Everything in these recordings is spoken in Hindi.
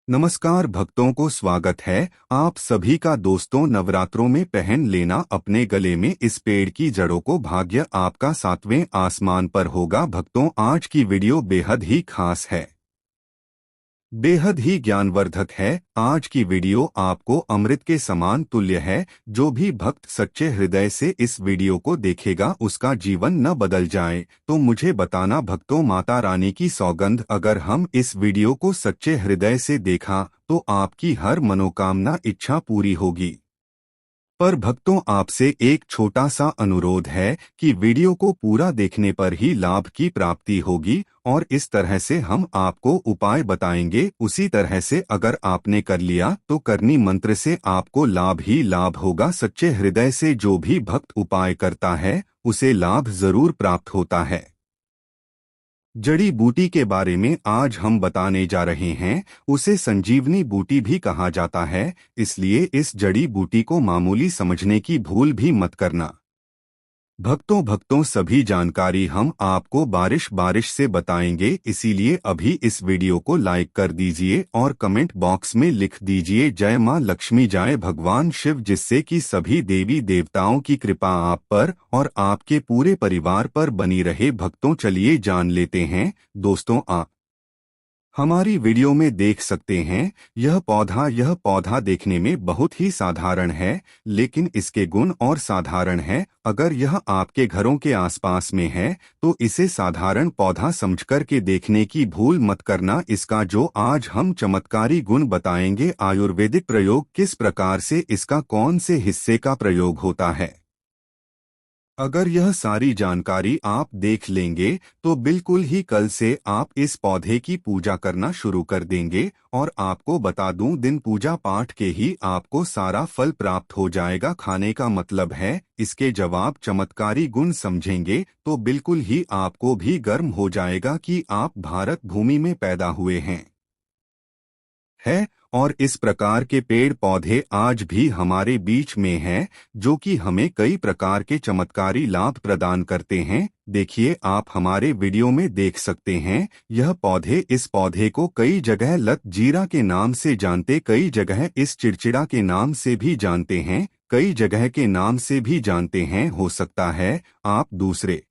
नमस्कार भक्तों को स्वागत है आप सभी का दोस्तों। नवरात्रों में पहन लेना अपने गले में इस पेड़ की जड़ों को, भाग्य आपका सातवें आसमान पर होगा। भक्तों, आज की वीडियो बेहद ही खास है, बेहद ही ज्ञानवर्धक है। आज की वीडियो आपको अमृत के समान तुल्य है। जो भी भक्त सच्चे हृदय से इस वीडियो को देखेगा उसका जीवन न बदल जाए तो मुझे बताना भक्तों। माता रानी की सौगंध, अगर हम इस वीडियो को सच्चे हृदय से देखा तो आपकी हर मनोकामना इच्छा पूरी होगी। पर भक्तों, आपसे एक छोटा सा अनुरोध है कि वीडियो को पूरा देखने पर ही लाभ की प्राप्ति होगी और इस तरह से हम आपको उपाय बताएंगे। उसी तरह से अगर आपने कर लिया तो करनी मंत्र से आपको लाभ ही लाभ होगा। सच्चे हृदय से जो भी भक्त उपाय करता है उसे लाभ जरूर प्राप्त होता है। जड़ी बूटी के बारे में आज हम बताने जा रहे हैं। उसे संजीवनी बूटी भी कहा जाता है, इसलिए इस जड़ी बूटी को मामूली समझने की भूल भी मत करना। भक्तों सभी जानकारी हम आपको बारिश बारिश से बताएंगे, इसीलिए अभी इस वीडियो को लाइक कर दीजिए और कमेंट बॉक्स में लिख दीजिए जय मां लक्ष्मी, जय भगवान शिव, जिससे कि सभी देवी देवताओं की कृपा आप पर और आपके पूरे परिवार पर बनी रहे। भक्तों, चलिए जान लेते हैं। दोस्तों, आप हमारी वीडियो में देख सकते हैं यह पौधा देखने में बहुत ही साधारण है, लेकिन इसके गुण और साधारण है। अगर यह आपके घरों के आसपास में है तो इसे साधारण पौधा समझकर के देखने की भूल मत करना। इसका जो आज हम चमत्कारी गुण बताएंगे, आयुर्वेदिक प्रयोग किस प्रकार से, इसका कौन से हिस्से का प्रयोग होता है, अगर यह सारी जानकारी आप देख लेंगे तो बिल्कुल ही कल से आप इस पौधे की पूजा करना शुरू कर देंगे। और आपको बता दूं, दिन पूजा पाठ के ही आपको सारा फल प्राप्त हो जाएगा। खाने का मतलब है, इसके जवाब चमत्कारी गुण समझेंगे तो बिल्कुल ही आपको भी गर्व हो जाएगा कि आप भारत भूमि में पैदा हुए हैं। और इस प्रकार के पेड़ पौधे आज भी हमारे बीच में हैं, जो कि हमें कई प्रकार के चमत्कारी लाभ प्रदान करते हैं। देखिए, आप हमारे वीडियो में देख सकते हैं यह पौधे। इस पौधे को कई जगह लत जीरा के नाम से जानते, कई जगह इस चिड़चिड़ा के नाम से भी जानते हैं, कई जगह के नाम से भी जानते हैं। हो सकता है आप दूसरे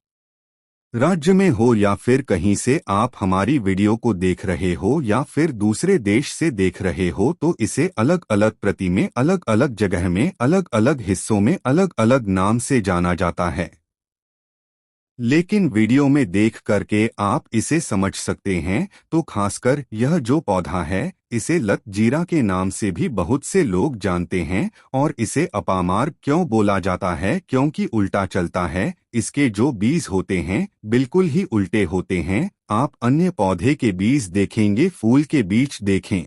राज्य में हो या फिर कहीं से आप हमारी वीडियो को देख रहे हो या फिर दूसरे देश से देख रहे हो, तो इसे अलग अलग प्रति में, अलग अलग जगह में, अलग अलग हिस्सों में अलग अलग नाम से जाना जाता है। लेकिन वीडियो में देख करके आप इसे समझ सकते हैं। तो खासकर यह जो पौधा है, इसे लत जीरा के नाम से भी बहुत से लोग जानते हैं। और इसे अपामार्ग क्यों बोला जाता है? क्योंकि उल्टा चलता है। इसके जो बीज होते हैं बिल्कुल ही उल्टे होते हैं। आप अन्य पौधे के बीज देखेंगे, फूल के बीज देखें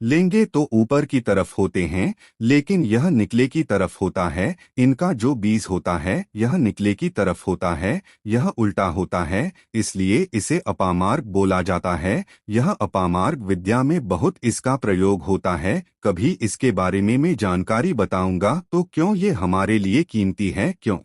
लेंगे तो ऊपर की तरफ होते हैं, लेकिन यह निकले की तरफ होता है। इनका जो बीज होता है यह निकले की तरफ होता है, यह उल्टा होता है, इसलिए इसे अपामार्ग बोला जाता है। यह अपामार्ग विद्या में बहुत इसका प्रयोग होता है। कभी इसके बारे में मैं जानकारी बताऊंगा। तो क्यों ये हमारे लिए कीमती है, क्यों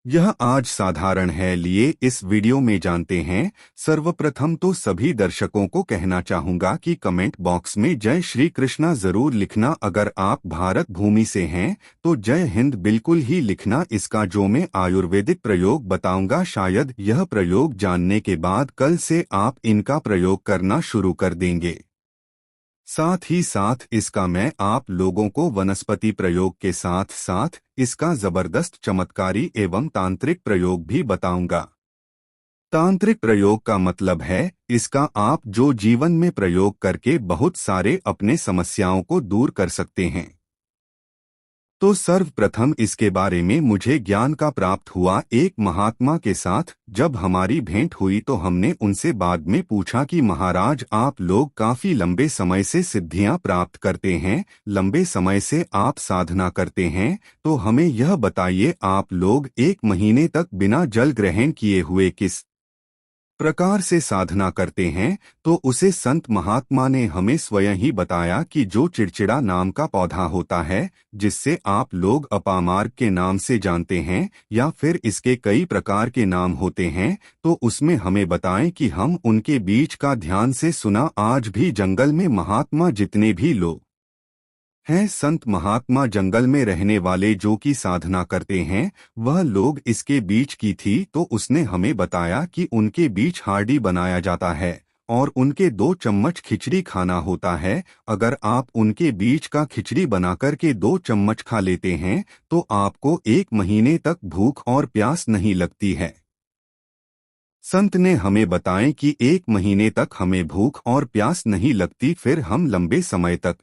यह आज साधारण है, लिए इस वीडियो में जानते हैं। सर्वप्रथम तो सभी दर्शकों को कहना चाहूंगा कि कमेंट बॉक्स में जय श्री कृष्णा जरूर लिखना। अगर आप भारत भूमि से हैं तो जय हिंद बिल्कुल ही लिखना। इसका जो मैं आयुर्वेदिक प्रयोग बताऊंगा, शायद यह प्रयोग जानने के बाद कल से आप इनका प्रयोग करना शुरू कर देंगे। साथ ही साथ इसका मैं आप लोगों को वनस्पति प्रयोग के साथ साथ इसका जबरदस्त चमत्कारी एवं तांत्रिक प्रयोग भी बताऊंगा। तांत्रिक प्रयोग का मतलब है इसका आप जो जीवन में प्रयोग करके बहुत सारे अपने समस्याओं को दूर कर सकते हैं। तो सर्वप्रथम इसके बारे में मुझे ज्ञान का प्राप्त हुआ एक महात्मा के साथ। जब हमारी भेंट हुई तो हमने उनसे बाद में पूछा कि महाराज, आप लोग काफी लंबे समय से सिद्धियां प्राप्त करते हैं, लंबे समय से आप साधना करते हैं, तो हमें यह बताइए, आप लोग 1 महीने तक बिना जल ग्रहण किए हुए किस प्रकार से साधना करते हैं, तो उसे संत महात्मा ने हमें स्वयं ही बताया कि जो चिड़चिड़ा नाम का पौधा होता है, जिससे आप लोग अपामार्ग के नाम से जानते हैं, या फिर इसके कई प्रकार के नाम होते हैं, तो उसमें हमें बताएं कि हम उनके बीच का ध्यान से सुना। आज भी जंगल में महात्मा जितने भी लोग हैं, संत महात्मा जंगल में रहने वाले जो कि साधना करते हैं, वह लोग इसके बीच की थी। तो उसने हमें बताया कि उनके बीच हार्डी बनाया जाता है और उनके 2 चम्मच खिचड़ी खाना होता है। अगर आप उनके बीच का खिचड़ी बनाकर के 2 चम्मच खा लेते हैं, तो आपको 1 महीने तक भूख और प्यास नहीं लगती है। संत ने हमें बताएं कि 1 महीने तक हमें भूख और प्यास नहीं लगती, फिर हम लंबे समय तक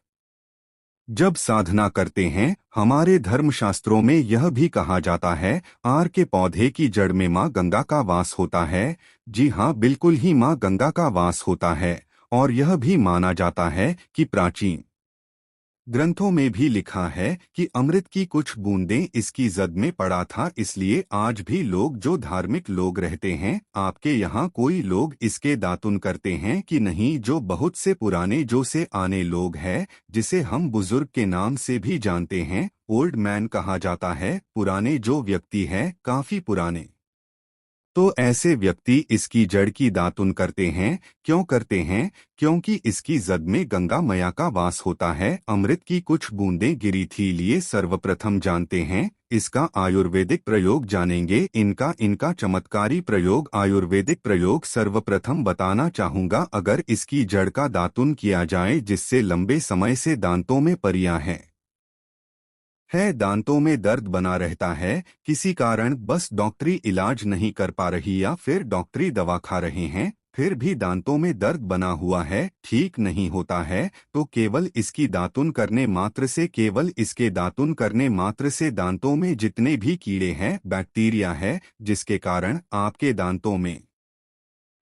जब साधना करते हैं। हमारे धर्मशास्त्रों में यह भी कहा जाता है, आर के पौधे की जड़ में माँ गंगा का वास होता है। जी हाँ, बिल्कुल ही माँ गंगा का वास होता है। और यह भी माना जाता है कि प्राचीन ग्रंथों में भी लिखा है कि अमृत की कुछ बूंदें इसकी जद में पड़ा था। इसलिए आज भी लोग जो धार्मिक लोग रहते हैं, आपके यहाँ कोई लोग इसके दातुन करते हैं कि नहीं? जो बहुत से पुराने जो से आने लोग हैं, जिसे हम बुजुर्ग के नाम से भी जानते हैं, ओल्ड मैन कहा जाता है। पुराने जो व्यक्ति है, काफी पुराने, तो ऐसे व्यक्ति इसकी जड़ की दातुन करते हैं। क्यों करते हैं? क्योंकि इसकी जद में गंगा मैया का वास होता है। अमृत की कुछ बूंदें गिरी थी, लिए सर्वप्रथम जानते हैं। इसका आयुर्वेदिक प्रयोग जानेंगे। इनका चमत्कारी प्रयोग, आयुर्वेदिक प्रयोग सर्वप्रथम बताना चाहूँगा। अगर इसकी जड़ का दातुन किया जाए, जिससे लंबे समय से दांतों में परियां है, दांतों में दर्द बना रहता है, किसी कारण बस डॉक्टरी इलाज नहीं कर पा रही, या फिर डॉक्टरी दवा खा रहे हैं, फिर भी दांतों में दर्द बना हुआ है, ठीक नहीं होता है, तो केवल इसकी दातुन करने मात्र से, केवल इसके दातुन करने मात्र से दांतों में जितने भी कीड़े हैं, बैक्टीरिया है, जिसके कारण आपके दांतों में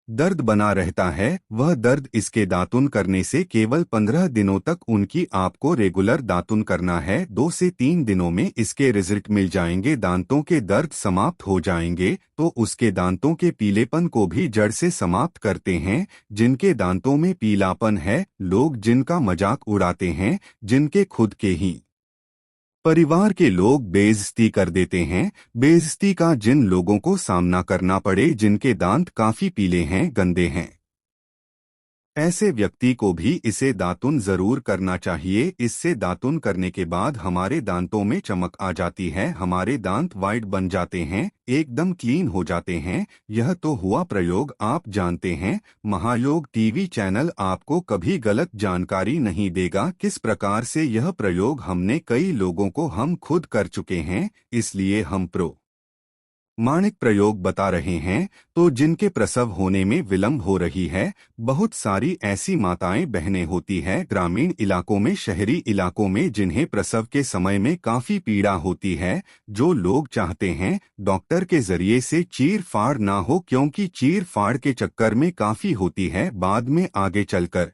दर्द बना रहता है, वह दर्द इसके दातुन करने से केवल 15 दिनों तक उनकी आपको रेगुलर दातुन करना है। 2 से 3 दिनों में इसके रिजल्ट मिल जाएंगे, दांतों के दर्द समाप्त हो जाएंगे। तो उसके दांतों के पीलेपन को भी जड़ से समाप्त करते हैं। जिनके दांतों में पीलापन है, लोग जिनका मजाक उड़ाते हैं, जिनके खुद के ही परिवार के लोग बेइज्जती कर देते हैं, बेइज्जती का जिन लोगों को सामना करना पड़े, जिनके दांत काफी पीले हैं, गंदे हैं, ऐसे व्यक्ति को भी इसे दातुन जरूर करना चाहिए। इससे दातुन करने के बाद हमारे दांतों में चमक आ जाती है, हमारे दांत वाइट बन जाते हैं, एकदम क्लीन हो जाते हैं। यह तो हुआ प्रयोग, आप जानते हैं, महायोग टीवी चैनल आपको कभी गलत जानकारी नहीं देगा। किस प्रकार से यह प्रयोग हमने कई लोगों को हम खुद कर चुके हैं, इसलिए हम माणिक प्रयोग बता रहे हैं। तो जिनके प्रसव होने में विलंब हो रही है, बहुत सारी ऐसी माताएं बहनें होती है ग्रामीण इलाकों में, शहरी इलाकों में, जिन्हें प्रसव के समय में काफी पीड़ा होती है, जो लोग चाहते हैं डॉक्टर के जरिए से चीर फाड़ ना हो, क्योंकि चीर फाड़ के चक्कर में काफी होती है, बाद में आगे चलकर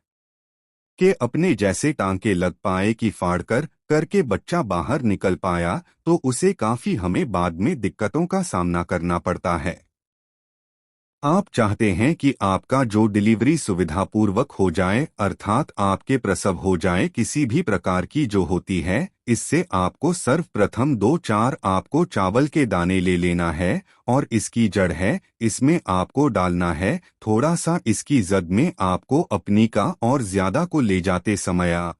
के अपने जैसे टांके लग पाए कि फाड़ करके बच्चा बाहर निकल पाया, तो उसे काफी हमें बाद में दिक्कतों का सामना करना पड़ता है। आप चाहते हैं कि आपका जो डिलीवरी सुविधापूर्वक हो जाए, अर्थात आपके प्रसव हो जाए, किसी भी प्रकार की जो होती है, इससे आपको सर्वप्रथम 2-4 आपको चावल के दाने ले लेना है, और इसकी जड़ है, इसमें आपको डालना है थोड़ा सा। इसकी जद में आपको अपनी का और ज्यादा को ले जाते समय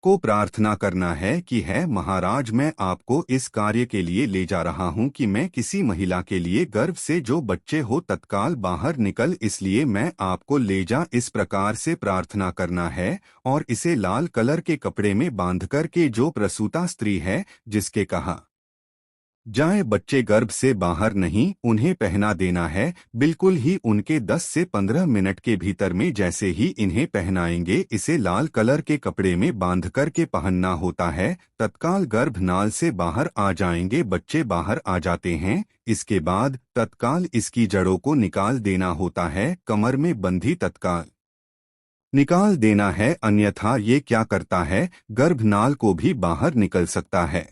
को प्रार्थना करना है कि है महाराज, मैं आपको इस कार्य के लिए ले जा रहा हूं कि मैं किसी महिला के लिए गर्भ से जो बच्चे हो तत्काल बाहर निकल, इसलिए मैं आपको ले जा। इस प्रकार से प्रार्थना करना है, और इसे लाल कलर के कपड़े में बांधकर के जो प्रसूता स्त्री है, जिसके कहा जाए बच्चे गर्भ से बाहर नहीं, उन्हें पहना देना है। बिल्कुल ही उनके 10 से 15 मिनट के भीतर में जैसे ही इन्हें पहनाएंगे, इसे लाल कलर के कपड़े में बांध कर के पहनना होता है, तत्काल गर्भनाल से बाहर आ जाएंगे, बच्चे बाहर आ जाते हैं। इसके बाद तत्काल इसकी जड़ों को निकाल देना होता है, कमर में बंधी तत्काल निकाल देना है, अन्यथा ये क्या करता है, गर्भनाल को भी बाहर निकल सकता है।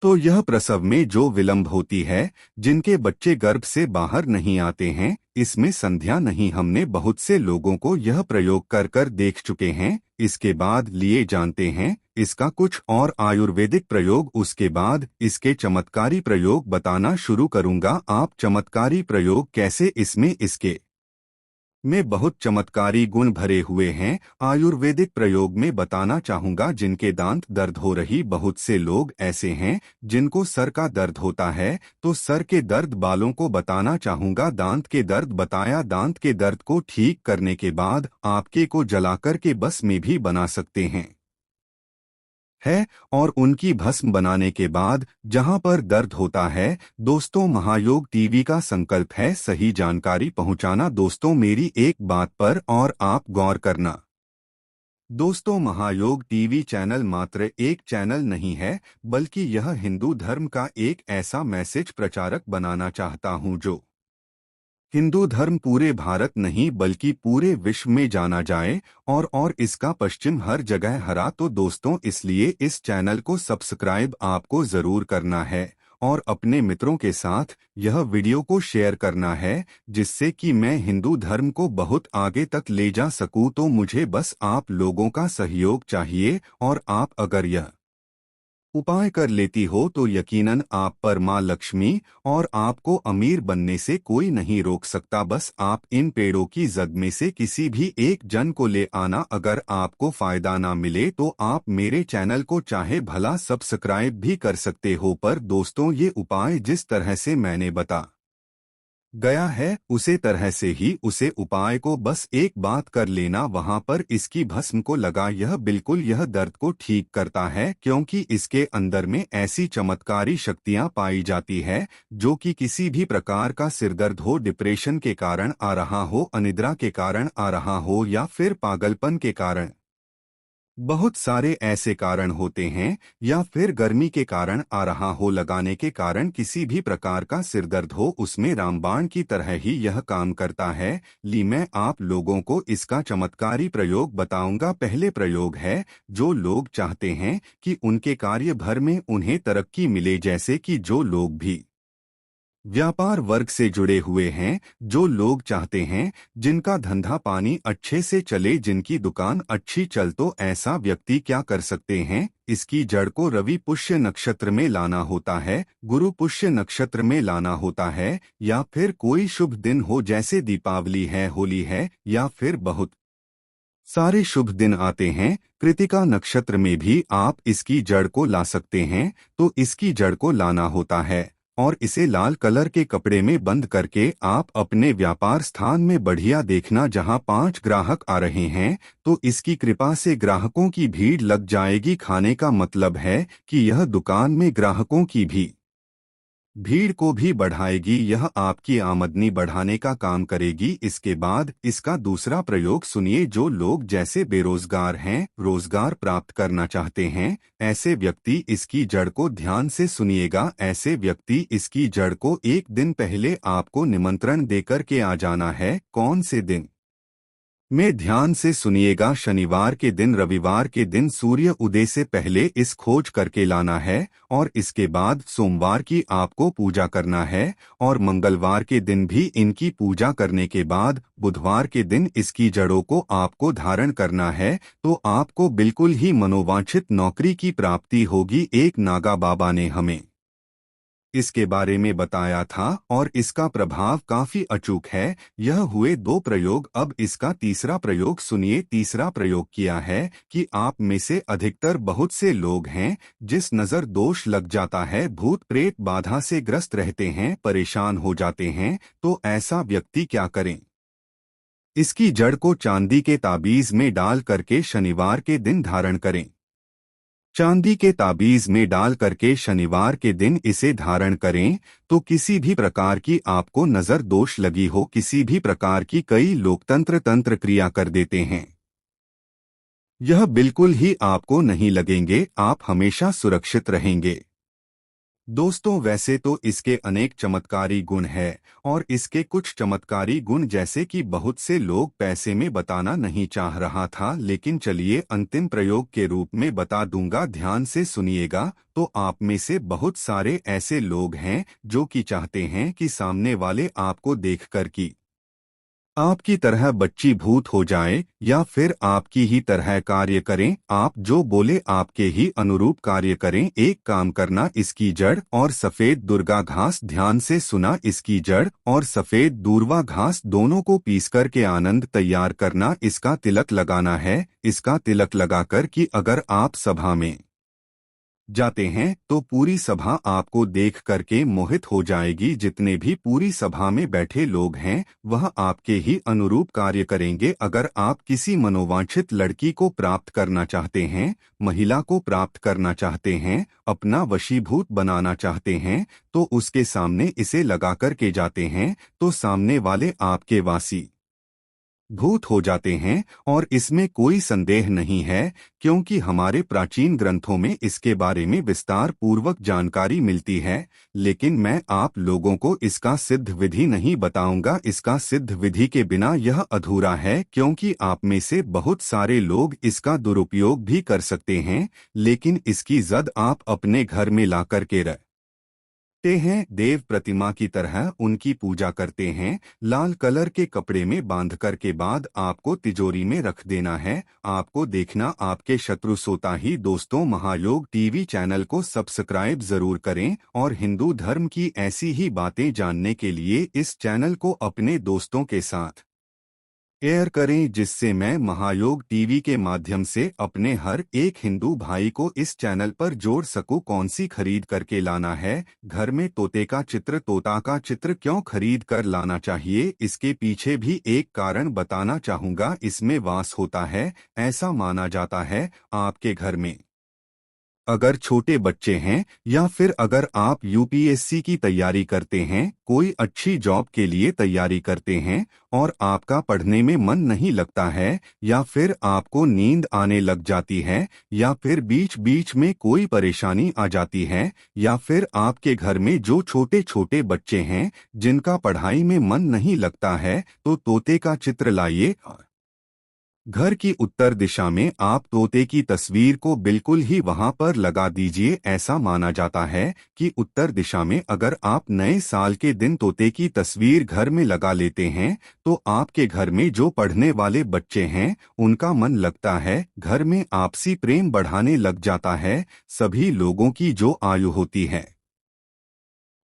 तो यह प्रसव में जो विलंब होती है, जिनके बच्चे गर्भ से बाहर नहीं आते हैं, इसमें संध्या नहीं। हमने बहुत से लोगों को यह प्रयोग कर कर देख चुके हैं। इसके बाद लिए जानते हैं इसका कुछ और आयुर्वेदिक प्रयोग। उसके बाद इसके चमत्कारी प्रयोग बताना शुरू करूंगा। आप चमत्कारी प्रयोग कैसे इसमें इसके में बहुत चमत्कारी गुण भरे हुए हैं। आयुर्वेदिक प्रयोग में बताना चाहूंगा। जिनके दांत दर्द हो रही, बहुत से लोग ऐसे हैं जिनको सर का दर्द होता है, तो सर के दर्द बालों को बताना चाहूंगा। दांत के दर्द बताया। दांत के दर्द को ठीक करने के बाद आपके को जलाकर के बस में भी बना सकते हैं है। और उनकी भस्म बनाने के बाद जहां पर दर्द होता है, दोस्तों महायोग टीवी का संकल्प है सही जानकारी पहुंचाना। दोस्तों मेरी एक बात पर और आप गौर करना। दोस्तों महायोग टीवी चैनल मात्र एक चैनल नहीं है, बल्कि यह हिंदू धर्म का एक ऐसा मैसेज प्रचारक बनाना चाहता हूं जो हिंदू धर्म पूरे भारत नहीं बल्कि पूरे विश्व में जाना जाए और इसका पश्चिम हर जगह हरा। तो दोस्तों इसलिए इस चैनल को सब्सक्राइब आपको जरूर करना है और अपने मित्रों के साथ यह वीडियो को शेयर करना है, जिससे कि मैं हिंदू धर्म को बहुत आगे तक ले जा सकूं। तो मुझे बस आप लोगों का सहयोग चाहिए और आप अगर यह उपाय कर लेती हो तो यकीनन आप पर मां लक्ष्मी और आपको अमीर बनने से कोई नहीं रोक सकता। बस आप इन पेड़ों की जद में से किसी भी एक जन को ले आना। अगर आपको फायदा ना मिले तो आप मेरे चैनल को चाहे भला सब्सक्राइब भी कर सकते हो। पर दोस्तों ये उपाय जिस तरह से मैंने बता गया है उसे तरह से ही उसे उपाय को बस एक बात कर लेना, वहां पर इसकी भस्म को लगा। यह बिल्कुल यह दर्द को ठीक करता है, क्योंकि इसके अंदर में ऐसी चमत्कारी शक्तियां पाई जाती है जो कि किसी भी प्रकार का सिरदर्द हो, डिप्रेशन के कारण आ रहा हो, अनिद्रा के कारण आ रहा हो या फिर पागलपन के कारण, बहुत सारे ऐसे कारण होते हैं, या फिर गर्मी के कारण आ रहा हो, लगाने के कारण किसी भी प्रकार का सिरदर्द हो, उसमें रामबाण की तरह ही यह काम करता है। मैं आप लोगों को इसका चमत्कारी प्रयोग बताऊंगा। पहले प्रयोग है जो लोग चाहते हैं कि उनके कार्य भर में उन्हें तरक्की मिले, जैसे कि जो लोग भी व्यापार वर्ग से जुड़े हुए हैं, जो लोग चाहते हैं जिनका धंधा पानी अच्छे से चले, जिनकी दुकान अच्छी चल, तो ऐसा व्यक्ति क्या कर सकते हैं, इसकी जड़ को रवि पुष्य नक्षत्र में लाना होता है, गुरु पुष्य नक्षत्र में लाना होता है, या फिर कोई शुभ दिन हो जैसे दीपावली है, होली है, या फिर बहुत सारे शुभ दिन आते हैं। कृतिका नक्षत्र में भी आप इसकी जड़ को ला सकते हैं। तो इसकी जड़ को लाना होता है और इसे लाल कलर के कपड़े में बंद करके आप अपने व्यापार स्थान में बढ़िया देखना, जहां 5 ग्राहक आ रहे हैं तो इसकी कृपा से ग्राहकों की भीड़ लग जाएगी। खाने का मतलब है कि यह दुकान में ग्राहकों की भी भीड़ को भी बढ़ाएगी, यह आपकी आमदनी बढ़ाने का काम करेगी। इसके बाद इसका दूसरा प्रयोग सुनिए। जो लोग जैसे बेरोजगार हैं, रोजगार प्राप्त करना चाहते हैं, ऐसे व्यक्ति इसकी जड़ को ध्यान से सुनिएगा। ऐसे व्यक्ति इसकी जड़ को एक दिन पहले आपको निमंत्रण देकर के आ जाना है। कौन से दिन में ध्यान से सुनिएगा। शनिवार के दिन, रविवार के दिन सूर्य उदय से पहले इस खोज करके लाना है और इसके बाद सोमवार की आपको पूजा करना है और मंगलवार के दिन भी इनकी पूजा करने के बाद बुधवार के दिन इसकी जड़ों को आपको धारण करना है। तो आपको बिल्कुल ही मनोवांछित नौकरी की प्राप्ति होगी। एक नागा बाबा ने हमें इसके बारे में बताया था और इसका प्रभाव काफी अचूक है। यह हुए 2 प्रयोग। अब इसका तीसरा प्रयोग सुनिए। तीसरा प्रयोग किया है कि आप में से अधिकतर बहुत से लोग हैं जिस नजर दोष लग जाता है, भूत प्रेत बाधा से ग्रस्त रहते हैं, परेशान हो जाते हैं। तो ऐसा व्यक्ति क्या करें, इसकी जड़ को चांदी के ताबीज में डाल करके शनिवार के दिन धारण करें। चांदी के ताबीज में डाल करके शनिवार के दिन इसे धारण करें तो किसी भी प्रकार की आपको नजर दोष लगी हो, किसी भी प्रकार की, कई लोग तंत्र क्रिया कर देते हैं, यह बिल्कुल ही आपको नहीं लगेंगे। आप हमेशा सुरक्षित रहेंगे। दोस्तों, वैसे तो इसके अनेक चमत्कारी गुण हैं और इसके कुछ चमत्कारी गुण जैसे कि बहुत से लोग पैसे में बताना नहीं चाह रहा था, लेकिन चलिए अंतिम प्रयोग के रूप में बता दूंगा, ध्यान से सुनिएगा। तो आप में से बहुत सारे ऐसे लोग हैं जो कि चाहते हैं कि सामने वाले आपको देखकर कि आपकी तरह बच्ची भूत हो जाए या फिर आपकी ही तरह कार्य करें, आप जो बोले आपके ही अनुरूप कार्य करें। एक काम करना, इसकी जड़ और सफेद दुर्गा घास, ध्यान से सुना, इसकी जड़ और सफेद दूर्वा घास दोनों को पीस कर के आनंद तैयार करना, इसका तिलक लगाना है। इसका तिलक लगाकर कि अगर आप सभा में जाते हैं तो पूरी सभा आपको देख करके मोहित हो जाएगी। जितने भी पूरी सभा में बैठे लोग हैं वह आपके ही अनुरूप कार्य करेंगे। अगर आप किसी मनोवांछित लड़की को प्राप्त करना चाहते हैं, महिला को प्राप्त करना चाहते हैं, अपना वशीभूत बनाना चाहते हैं, तो उसके सामने इसे लगा कर के जाते हैं तो सामने वाले आपके वासी भूत हो जाते हैं। और इसमें कोई संदेह नहीं है, क्योंकि हमारे प्राचीन ग्रंथों में इसके बारे में विस्तार पूर्वक जानकारी मिलती है। लेकिन मैं आप लोगों को इसका सिद्ध विधि नहीं बताऊंगा। इसका सिद्ध विधि के बिना यह अधूरा है, क्योंकि आप में से बहुत सारे लोग इसका दुरुपयोग भी कर सकते हैं, लेकिन इसकी जद आप अपने घर में ला करके ते हैं, देव प्रतिमा की तरह उनकी पूजा करते हैं। लाल कलर के कपड़े में बांध कर के बाद आपको तिजोरी में रख देना है। आपको देखना आपके शत्रु सोता ही। दोस्तों, महायोग टीवी चैनल को सब्सक्राइब जरूर करें और हिंदू धर्म की ऐसी ही बातें जानने के लिए इस चैनल को अपने दोस्तों के साथ शेयर करें, जिससे मैं महायोग टीवी के माध्यम से अपने हर एक हिंदू भाई को इस चैनल पर जोड़ सकूं। कौन सी खरीद करके लाना है, घर में तोते का चित्र, तोता का चित्र क्यों खरीद कर लाना चाहिए, इसके पीछे भी एक कारण बताना चाहूंगा। इसमें वास होता है। ऐसा माना जाता है आपके घर में अगर छोटे बच्चे हैं या फिर अगर आप यूपीएससी की तैयारी करते हैं, कोई अच्छी जॉब के लिए तैयारी करते हैं और आपका पढ़ने में मन नहीं लगता है, या फिर आपको नींद आने लग जाती है, या फिर बीच बीच में कोई परेशानी आ जाती है, या फिर आपके घर में जो छोटे छोटे बच्चे हैं जिनका पढ़ाई में मन नहीं लगता है, तो तोते का चित्र लाइए। घर की उत्तर दिशा में आप तोते की तस्वीर को बिल्कुल ही वहां पर लगा दीजिए। ऐसा माना जाता है कि उत्तर दिशा में अगर आप नए साल के दिन तोते की तस्वीर घर में लगा लेते हैं तो आपके घर में जो पढ़ने वाले बच्चे हैं उनका मन लगता है, घर में आपसी प्रेम बढ़ाने लग जाता है। सभी लोगों की जो आयु होती है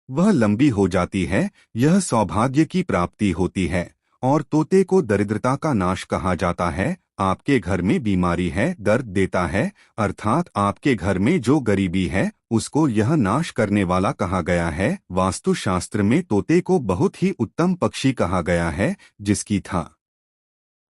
वह लंबी हो जाती है। यह सौभाग्य की प्राप्ति होती है। और तोते को दरिद्रता का नाश कहा जाता है। आपके घर में बीमारी है, दर्द देता है, अर्थात आपके घर में जो गरीबी है उसको यह नाश करने वाला कहा गया है। वास्तुशास्त्र में तोते को बहुत ही उत्तम पक्षी कहा गया है। जिसकी था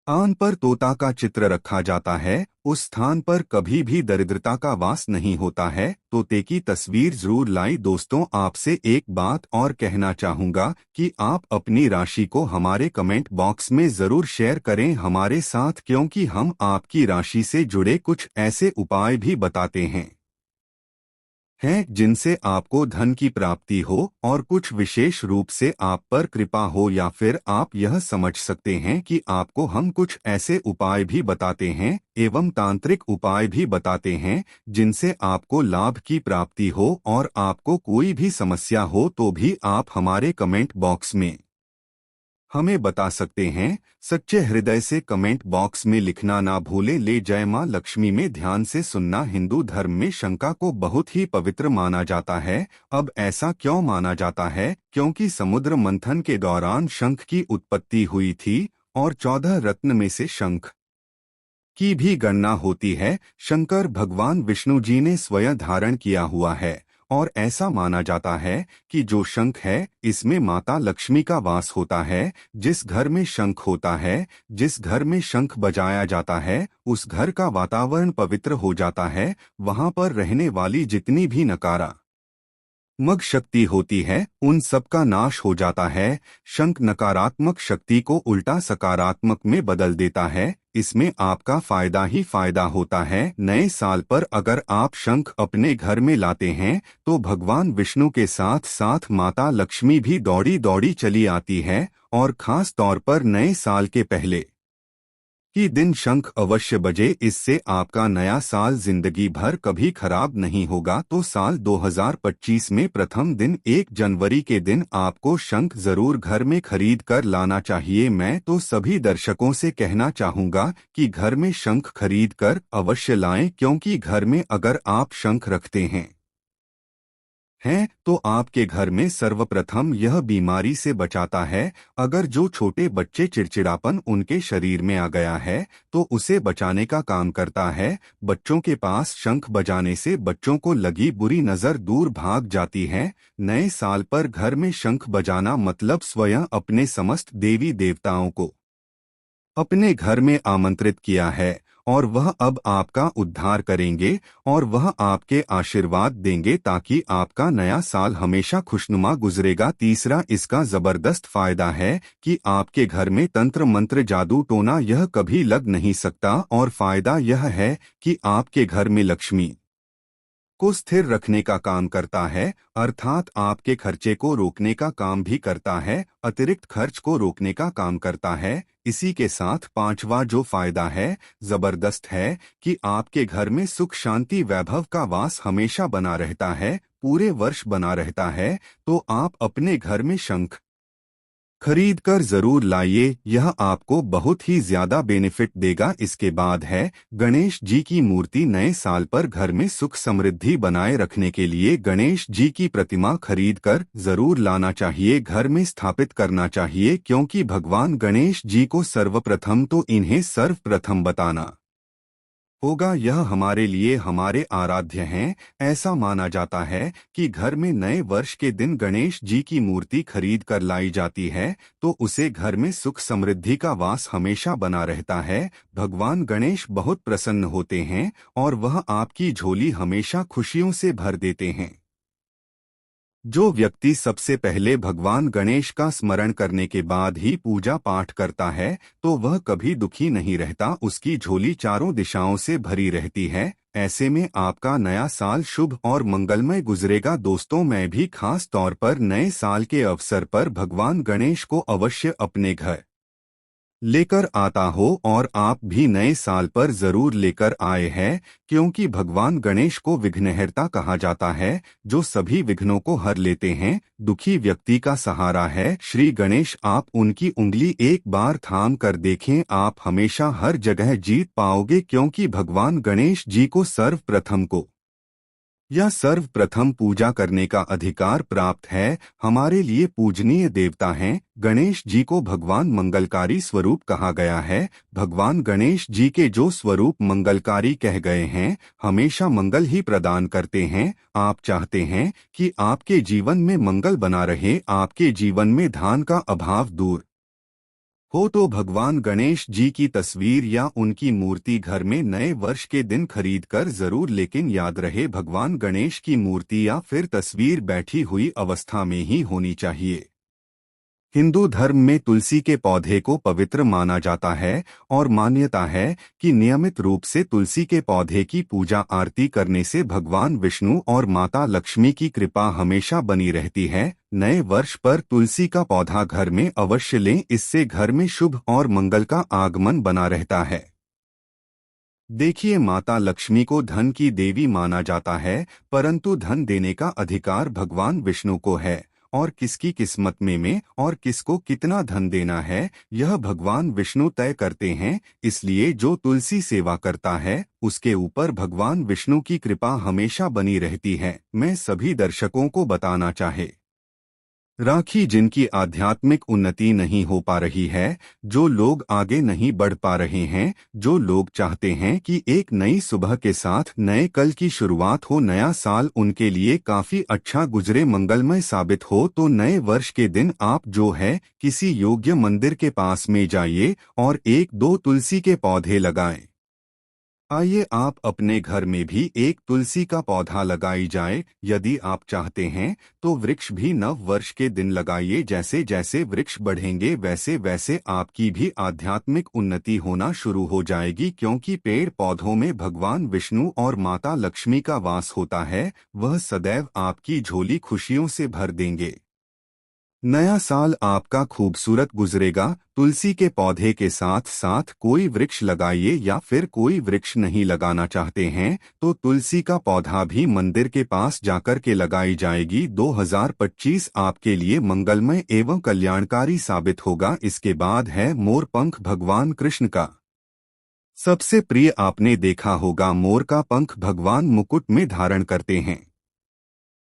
आन पर तोता का चित्र रखा जाता है, उस स्थान पर कभी भी दरिद्रता का वास नहीं होता है। तोते की तस्वीर जरूर लाई। दोस्तों, आपसे एक बात और कहना चाहूंगा कि आप अपनी राशि को हमारे कमेंट बॉक्स में जरूर शेयर करें हमारे साथ, क्योंकि हम आपकी राशि से जुड़े कुछ ऐसे उपाय भी बताते हैं जिनसे आपको धन की प्राप्ति हो और कुछ विशेष रूप से आप पर कृपा हो, या फिर आप यह समझ सकते हैं कि आपको हम कुछ ऐसे उपाय भी बताते हैं एवं तांत्रिक उपाय भी बताते हैं जिनसे आपको लाभ की प्राप्ति हो। और आपको कोई भी समस्या हो तो भी आप हमारे कमेंट बॉक्स में हमें बता सकते हैं। सच्चे हृदय से कमेंट बॉक्स में लिखना ना भूलें। ले जय मां लक्ष्मी में ध्यान से सुनना। हिंदू धर्म में शंका को बहुत ही पवित्र माना जाता है। अब ऐसा क्यों माना जाता है? क्योंकि समुद्र मंथन के दौरान शंख की उत्पत्ति हुई थी और 14 रत्न में से शंख की भी गणना होती है। शंकर भगवान विष्णु जी ने स्वयं धारण किया हुआ है और ऐसा माना जाता है कि जो शंख है इसमें माता लक्ष्मी का वास होता है। जिस घर में शंख होता है, जिस घर में शंख बजाया जाता है, उस घर का वातावरण पवित्र हो जाता है। वहां पर रहने वाली जितनी भी नकारात्मक शक्ति होती है उन सब का नाश हो जाता है। शंख नकारात्मक शक्ति को उल्टा सकारात्मक में बदल देता है। इसमें आपका फायदा ही फायदा होता है। नए साल पर अगर आप शंख अपने घर में लाते हैं तो भगवान विष्णु के साथ साथ माता लक्ष्मी भी दौड़ी दौड़ी चली आती है, और खास तौर पर नए साल के पहले कि दिन शंख अवश्य बजे। इससे आपका नया साल जिंदगी भर कभी खराब नहीं होगा। तो साल 2025 में प्रथम दिन 1 जनवरी के दिन आपको शंख जरूर घर में खरीद कर लाना चाहिए। मैं तो सभी दर्शकों से कहना चाहूँगा कि घर में शंख खरीद कर अवश्य लाएं, क्योंकि घर में अगर आप शंख रखते हैं तो आपके घर में सर्वप्रथम यह बीमारी से बचाता है। अगर जो छोटे बच्चे चिड़चिड़ापन उनके शरीर में आ गया है तो उसे बचाने का काम करता है। बच्चों के पास शंख बजाने से बच्चों को लगी बुरी नजर दूर भाग जाती है। नए साल पर घर में शंख बजाना मतलब स्वयं अपने समस्त देवी देवताओं को अपने घर में आमंत्रित किया है, और वह अब आपका उद्धार करेंगे और वह आपके आशीर्वाद देंगे ताकि आपका नया साल हमेशा खुशनुमा गुजरेगा। तीसरा, इसका जबरदस्त फायदा है कि आपके घर में तंत्र मंत्र जादू टोना यह कभी लग नहीं सकता। और फायदा यह है कि आपके घर में लक्ष्मी को स्थिर रखने का काम करता है, अर्थात आपके खर्चे को रोकने का काम भी करता है, अतिरिक्त खर्च को रोकने का काम करता है। इसी के साथ पांचवा जो फायदा है जबरदस्त है कि आपके घर में सुख शांति वैभव का वास हमेशा बना रहता है, पूरे वर्ष बना रहता है। तो आप अपने घर में शंख खरीद कर जरूर लाइए, यह आपको बहुत ही ज्यादा बेनिफिट देगा। इसके बाद है गणेश जी की मूर्ति। नए साल पर घर में सुख समृद्धि बनाए रखने के लिए गणेश जी की प्रतिमा खरीद कर जरूर लाना चाहिए, घर में स्थापित करना चाहिए, क्योंकि भगवान गणेश जी को सर्वप्रथम तो इन्हें सर्वप्रथम बताना होगा। यह हमारे लिए हमारे आराध्य हैं। ऐसा माना जाता है कि घर में नए वर्ष के दिन गणेश जी की मूर्ति खरीद कर लाई जाती है तो उसे घर में सुख समृद्धि का वास हमेशा बना रहता है। भगवान गणेश बहुत प्रसन्न होते हैं और वह आपकी झोली हमेशा खुशियों से भर देते हैं। जो व्यक्ति सबसे पहले भगवान गणेश का स्मरण करने के बाद ही पूजा पाठ करता है तो वह कभी दुखी नहीं रहता, उसकी झोली चारों दिशाओं से भरी रहती है। ऐसे में आपका नया साल शुभ और मंगलमय गुजरेगा। दोस्तों, मैं भी खास तौर पर नए साल के अवसर पर भगवान गणेश को अवश्य अपने घर लेकर आता हो, और आप भी नए साल पर जरूर लेकर आए हैं, क्योंकि भगवान गणेश को विघ्नहर्ता कहा जाता है, जो सभी विघ्नों को हर लेते हैं, दुखी व्यक्ति का सहारा है। श्री गणेश, आप उनकी उंगली एक बार थाम कर देखें, आप हमेशा हर जगह जीत पाओगे, क्योंकि भगवान गणेश जी को सर्वप्रथम पूजा करने का अधिकार प्राप्त है। हमारे लिए पूजनीय देवता हैं। गणेश जी को भगवान मंगलकारी स्वरूप कहा गया है। भगवान गणेश जी के जो स्वरूप मंगलकारी कह गए हैं, हमेशा मंगल ही प्रदान करते हैं। आप चाहते हैं कि आपके जीवन में मंगल बना रहे, आपके जीवन में धन का अभाव दूर हो, तो भगवान गणेश जी की तस्वीर या उनकी मूर्ति घर में नए वर्ष के दिन खरीद कर जरूर, लेकिन याद रहे भगवान गणेश की मूर्ति या फिर तस्वीर बैठी हुई अवस्था में ही होनी चाहिए। हिंदू धर्म में तुलसी के पौधे को पवित्र माना जाता है और मान्यता है कि नियमित रूप से तुलसी के पौधे की पूजा आरती करने से भगवान विष्णु और माता लक्ष्मी की कृपा हमेशा बनी रहती है। नए वर्ष पर तुलसी का पौधा घर में अवश्य लें, इससे घर में शुभ और मंगल का आगमन बना रहता है। देखिए, माता लक्ष्मी को धन की देवी माना जाता है, परंतु धन देने का अधिकार भगवान विष्णु को है, और किसकी किस्मत में और किसको कितना धन देना है यह भगवान विष्णु तय करते हैं। इसलिए जो तुलसी सेवा करता है उसके ऊपर भगवान विष्णु की कृपा हमेशा बनी रहती है। मैं सभी दर्शकों को बताना चाहे राखी, जिनकी आध्यात्मिक उन्नति नहीं हो पा रही है, जो लोग आगे नहीं बढ़ पा रहे हैं, जो लोग चाहते हैं कि एक नई सुबह के साथ नए कल की शुरुआत हो, नया साल उनके लिए काफी अच्छा गुजरे, मंगलमय साबित हो, तो नए वर्ष के दिन आप जो है किसी योग्य मंदिर के पास में जाइए और 1-2 तुलसी के पौधे लगाएं। आइए आप अपने घर में भी एक तुलसी का पौधा लगाई जाए। यदि आप चाहते हैं तो वृक्ष भी नव वर्ष के दिन लगाइए। जैसे जैसे वृक्ष बढ़ेंगे वैसे वैसे आपकी भी आध्यात्मिक उन्नति होना शुरू हो जाएगी, क्योंकि पेड़ पौधों में भगवान विष्णु और माता लक्ष्मी का वास होता है। वह सदैव आपकी झोली खुशियों से भर देंगे। नया साल आपका खूबसूरत गुजरेगा। तुलसी के पौधे के साथ साथ कोई वृक्ष लगाइए, या फिर कोई वृक्ष नहीं लगाना चाहते हैं तो तुलसी का पौधा भी मंदिर के पास जाकर के लगाई जाएगी। 2025 आपके लिए मंगलमय एवं कल्याणकारी साबित होगा। इसके बाद है मोरपंख। भगवान कृष्ण का सबसे प्रिय आपने देखा होगा मोर का पंख भगवान मुकुट में धारण करते हैं।